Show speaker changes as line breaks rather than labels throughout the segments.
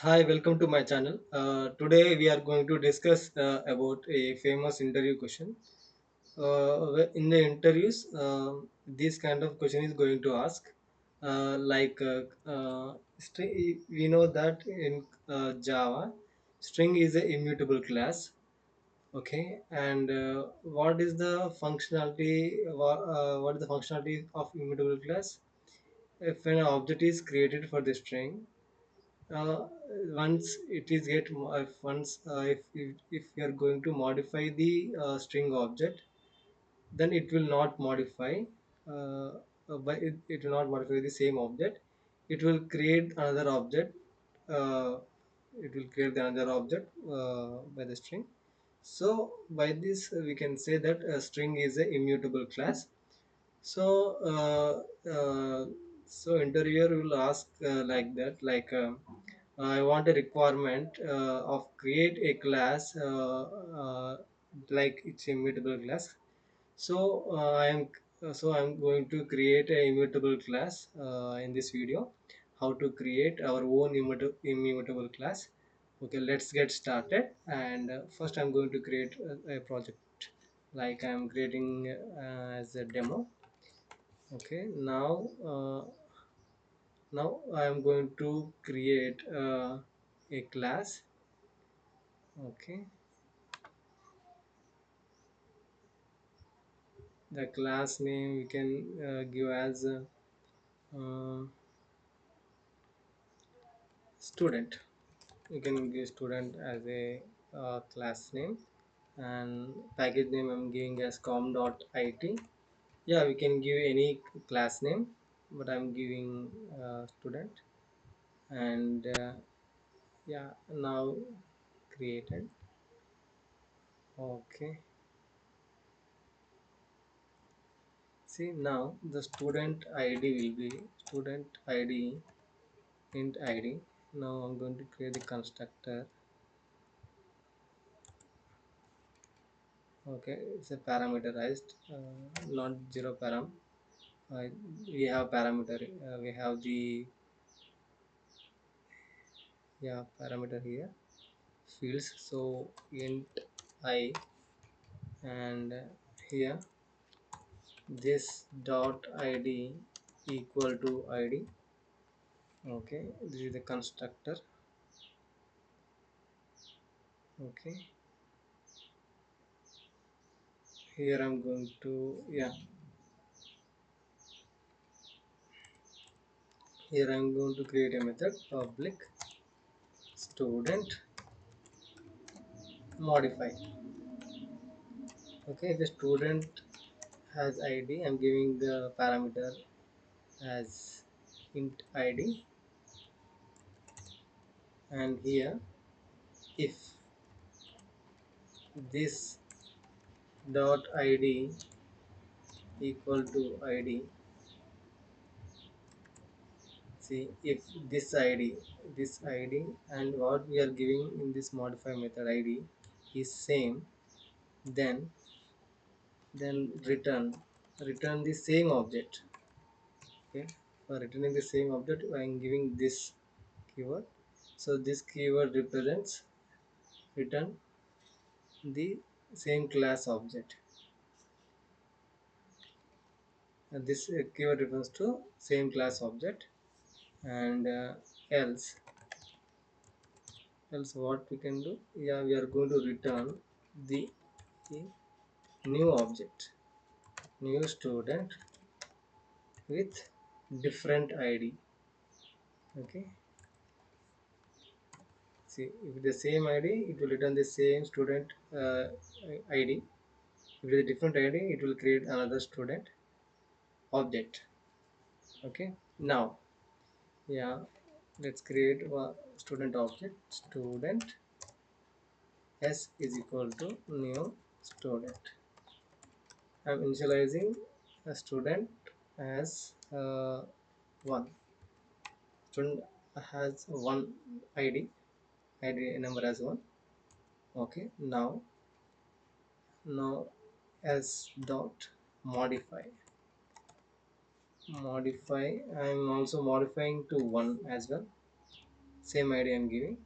Hi, welcome to my channel. Today we are going to discuss about a famous interview question. In the interviews, this kind of question is going to ask, we know that in Java, string is a immutable class. Okay, and what is the functionality of immutable class? If an object is created for the string, uh, once it is get mo- if once if you are going to modify the string object, then it will not modify but it will not modify the same object. It will create another object. uh, it will create another object by the string. So by this we can say that a string is a immutable class. So interviewer will ask like that, I want a requirement of create a class like it's immutable class. So I'm going to create a immutable class in this video. How to create our own immutable class. Okay, let's get started. And first, I'm going to create a project. Like I'm creating as a demo. Okay, now I am going to create a class. Okay, the class name we can give as uh, student. You can give student as a class name, and package name I'm giving as com.it. Yeah, we can give any class name, but I'm giving student. And yeah, now created. Okay, see, now the student ID will be student ID int ID. Now I'm going to create the constructor. Okay, it's a parameterized, not zero param. uh, we have parameter, we have the, yeah, parameter here, fields. So int I, and here this dot id equal to id. Okay, this is the constructor. Okay, here I'm going to, yeah, here I'm going to create a method public student modify. Okay, the student has id, I'm giving the parameter as int id. And here, if this dot id equal to id, see, if this id and what we are giving in this modify method id is same, then return the same object. Okay, for returning the same object I am giving this keyword. So this keyword represents return the same class object, and this keyword refers to same class object. And else what we can do, yeah, we are going to return the new object, new student with different id. Okay, see, if the same id, it will return the same student id. If it is a different id, it will create another student object. Okay, now, yeah, let's create a student object. Student s is equal to new student. I'm initializing a student as 1. Student has one id number as 1. Okay, now s dot modify. I'm also modifying to 1 as well. same id I'm giving,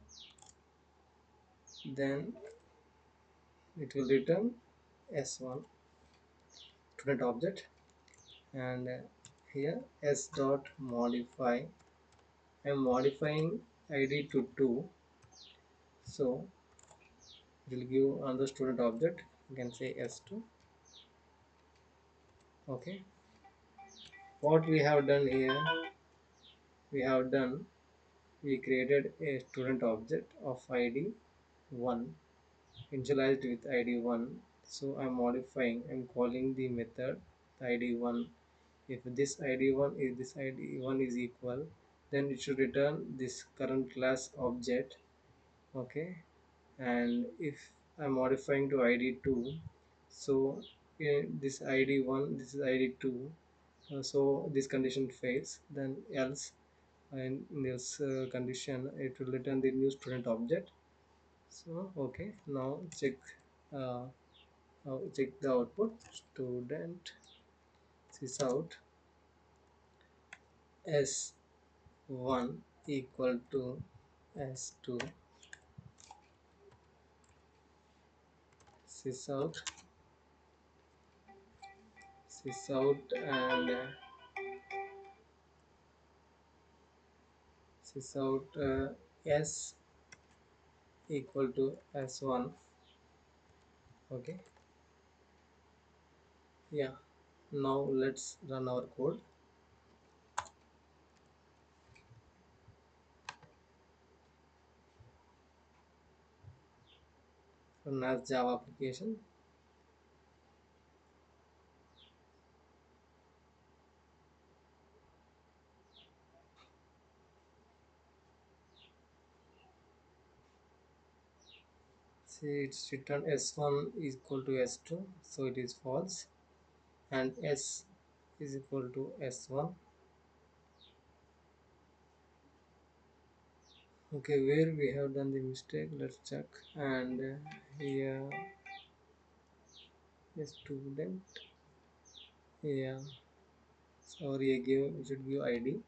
then it will return s1 student object, and here s dot modify, I'm modifying id to 2, so it will give another student object, you can say s2. Okay, what we have done here, we have done, we created a student object of id 1, initialized with id 1. So I'm modifying, I'm calling the method id 1. If this id 1 is, this id 1 is equal, then it should return this current class object. Okay, and if I'm modifying to id 2, so this id 1, this is id 2, so this condition fails, then else, and in this condition it will return the new student object. So okay, now check, uh, check the output, student sys out s1 equal to s2, sys out, and sys out s equal to s1. Okay, yeah, now let's run our code, run as java application. See, it's returned s1 is equal to s2, so it is false, and s is equal to s1. Okay, where we have done the mistake, let's check. And here, a student, yeah, sorry, I give, we should give id,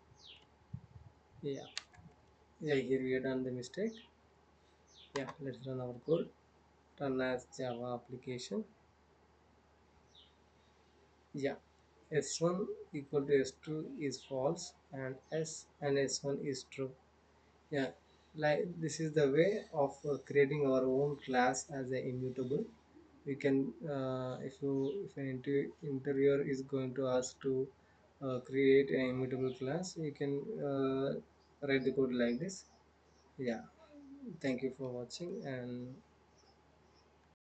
yeah, yeah, here we have done the mistake. Yeah, let's run our code, run as java application. Yeah, s1 equal to s2 is false, and s and s1 is true. Yeah, like this is the way of creating our own class as a immutable. We can, if an interviewer is going to ask to create an immutable class, you can write the code like this. Yeah, thank you for watching, and